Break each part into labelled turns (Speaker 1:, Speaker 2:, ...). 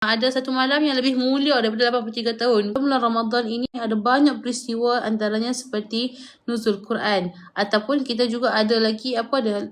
Speaker 1: Ada satu malam yang lebih mulia daripada 83 tahun. Bulan Ramadan ini ada banyak peristiwa, antaranya seperti nuzul Quran. Ataupun kita juga ada lagi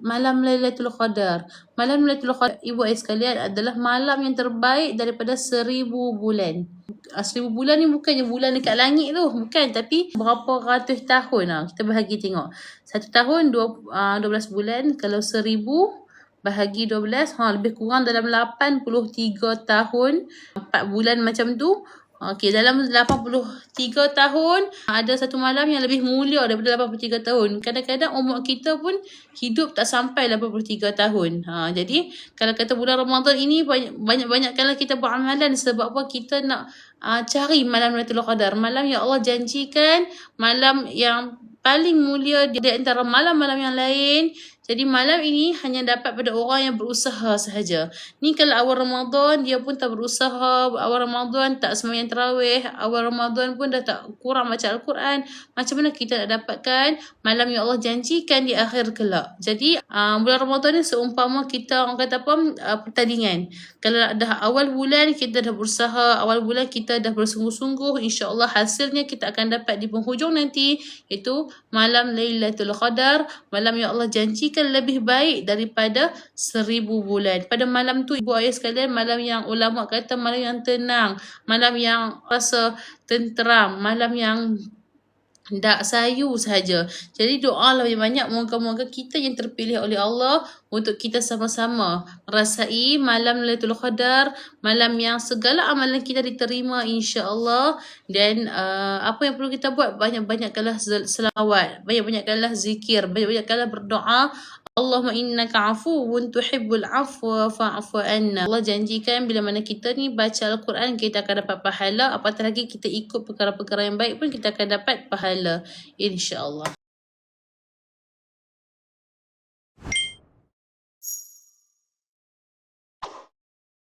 Speaker 1: malam Lailatul Qadar. Malam Lailatul Qadar, ibu ayah sekalian, adalah malam yang terbaik daripada 1000 bulan. 1000 bulan ni bukannya bulan dekat langit tu. Bukan. Tapi berapa ratus tahun. Kita bahagi tengok. 1 tahun 12 bulan. Kalau 1000 bahagi 12, lebih kurang dalam 83 tahun, 4 bulan macam tu. Okey, dalam 83 tahun ada satu malam yang lebih mulia daripada 83 tahun. Kadang-kadang umur kita pun hidup tak sampai 83 tahun. Jadi kalau kata bulan Ramadan ini banyak-banyakkanlah kita beramalan. Sebab apa? Kita nak cari malam Lailatul Qadar, malam yang Allah janjikan, malam yang paling mulia di antara malam-malam yang lain. Jadi malam ini hanya dapat pada orang yang berusaha sahaja. Ni kalau awal Ramadan dia pun tak berusaha, awal Ramadan tak sembahyang tarawih, awal Ramadan pun dah tak kurang baca Al-Quran. Macam mana kita nak dapatkan malam yang Allah janjikan di akhir kelak? Jadi bulan Ramadan ni seumpama kita, orang kata pertandingan. Kalau dah awal bulan kita dah berusaha, awal bulan kita dah bersungguh-sungguh, insya-Allah hasilnya kita akan dapat di penghujung nanti, iaitu malam Lailatul Qadar, malam yang Allah janjikan lebih baik daripada 1000 bulan. Pada malam tu, ibu ayah sekalian, malam yang ulama kata malam yang tenang, malam yang rasa tenteram, malam yang tak sayu sahaja. Jadi doa lebih banyak, moga-moga kita yang terpilih oleh Allah untuk kita sama-sama merasai malam Lailatul Qadar, malam yang segala amalan kita diterima insya-Allah. Dan apa yang perlu kita buat? Banyak-banyakkanlah selawat, banyak-banyakkanlah zikir, banyak-banyakkanlah berdoa. Allahumma innaka afuwun tuhibbul afwa fa'fu anna. Allah janjikan bila mana kita ni baca Al-Quran, kita akan dapat pahala. Apatah lagi kita ikut perkara-perkara yang baik pun kita akan dapat pahala, insya-Allah.